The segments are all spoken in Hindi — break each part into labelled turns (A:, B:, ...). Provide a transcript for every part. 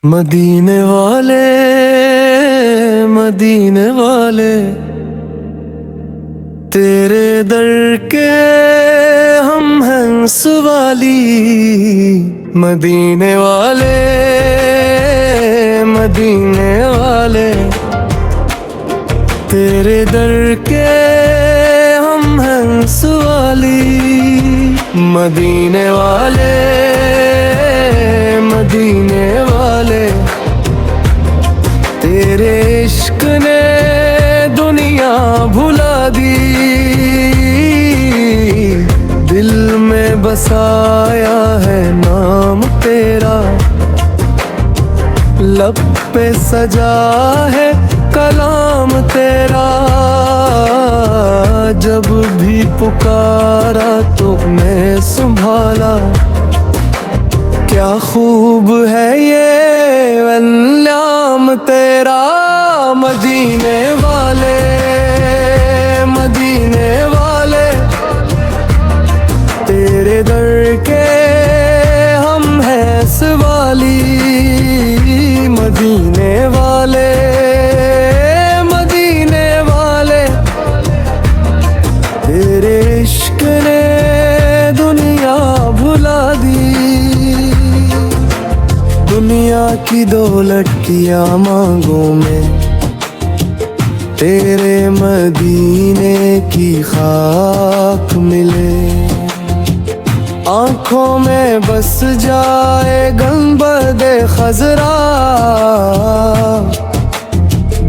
A: मदीने वाले, मदीने वाले, तेरे दर के हम हैं सवाली। मदीने वाले, मदीने वाले, तेरे दर के हम हैं सवाली। मदीने वाले, मदीने वाले, तेरे इश्क ने दुनिया भुला दी। दिल में बसाया है नाम तेरा, लब पे सजा है कलाम तेरा। जब भी पुकारा तो मैं संभाला, क्या खूब है ये अल्लाम तेरा। मदीने वाले, मदीने वाले, तेरे दर के हम हैं सवाली। मदीने वाले, मदीने वाले, तेरे इश्क ने दुनिया भुला दी। दुनिया की दौलत किया मांगों में, तेरे मदीने की खाक मिले। आँखों में बस जाए गंबदे खजरा,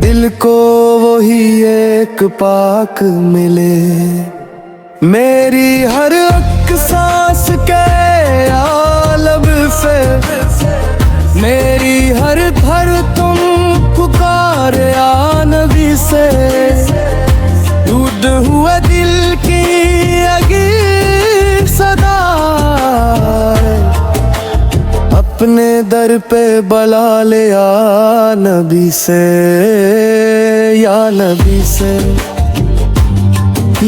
A: दिल को वही एक पाक मिले। मेरी हर एक सांस के आलब पे, मेरी हर भर तुम पुकार या नबी से। टूट हुए दिल की अगीर सदा, अपने दर पे बुला ले या नबी से, या नबी से,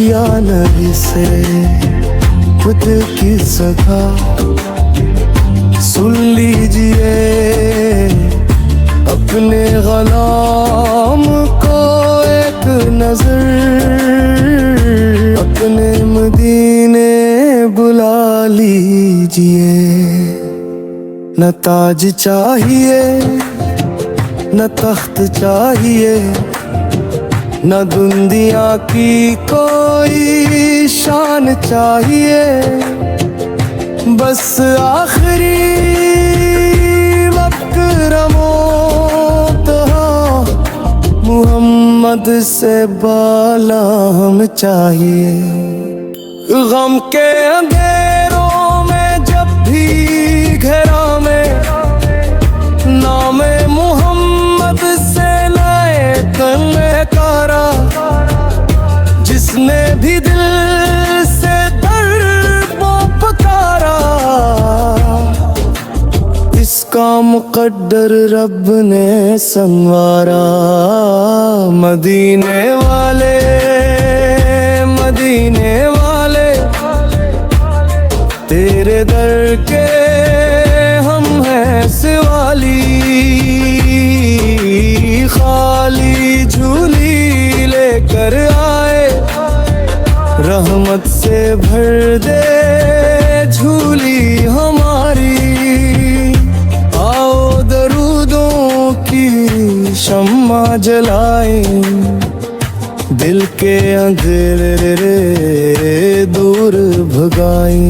A: या नबी से। खुद की सखा सुन लीजिए, अपने गलाम को एक नजर, अपने मदीने बुला लीजिए। न ताज चाहिए, न तख्त चाहिए, न दुनिया की कोई शान चाहिए। बस आखिरी वक्त रमोत मुहम्मद से बाला हम चाहिए। गम के अंधेरों में जब भी घेरा में, नामे मुहम्मद से लाए कलकारा। जिसने भी दिल से दर्द को पुकारा, इसका मुकद्दर रब ने संवारा। मदीने वाले, मदीने वाले, तेरे दर के हम हैं सवाली। खाली झूली लेकर आए, रहमत से भर दे झूली हमारी। आओ दरूदों की शम्मा जलाए, दिल के अंधेरे दूर भगाए।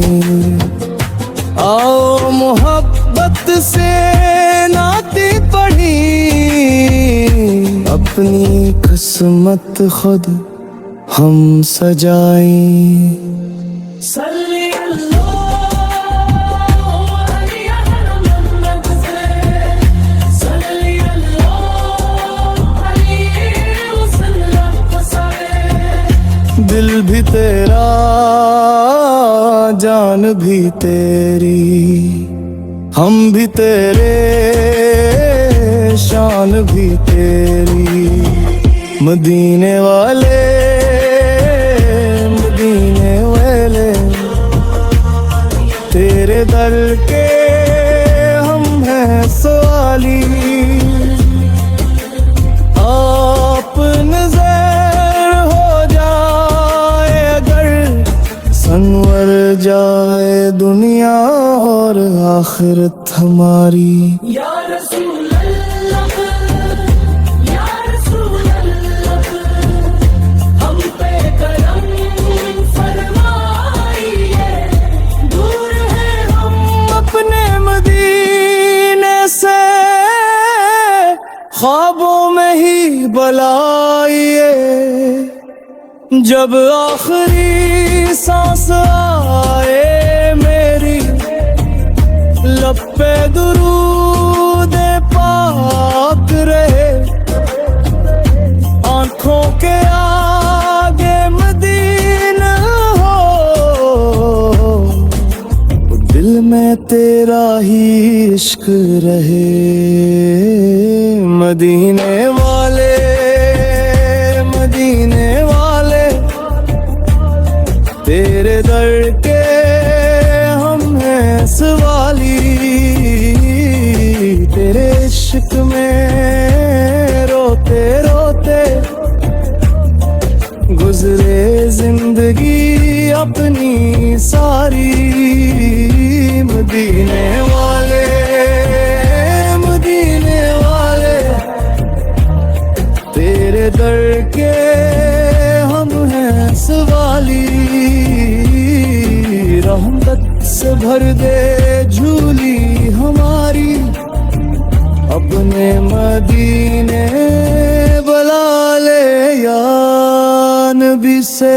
A: आओ मोहब्बत से नाते पढ़ी, अपनी किस्मत खुद हम सजाएं। दिल भी तेरा, जान भी तेरी, हम भी तेरे, शान भी तेरी। मदीने वाले, मदीने वाले, तेरे दर के हम हैं सवाली। जाए दुनिया और आखिरत हमारी।
B: या रसूल अल्लाह, या रसूल अल्लाह, हम पे करम फरमाइए, दूर है हम
A: अपने मदीने से ख्वाबों में ही बुलाइए, जब आखिरी सांस आए मेरी लब पे दुरूद पाक रहे, आंखों के आगे मदीना हो, दिल में तेरा ही इश्क रहे। मदीने वाले, मदीने वाले, तेरे दर के हम हैं सवाली, तेरे इश्क में रोते रोते गुजरे जिंदगी अपनी सारी। मदीने वाले, मदीने वाले, तेरे दर के हम हैं सवाली, रहमत से भर दे झूली हमारी, अपने मदीने बुला ले या नबी से।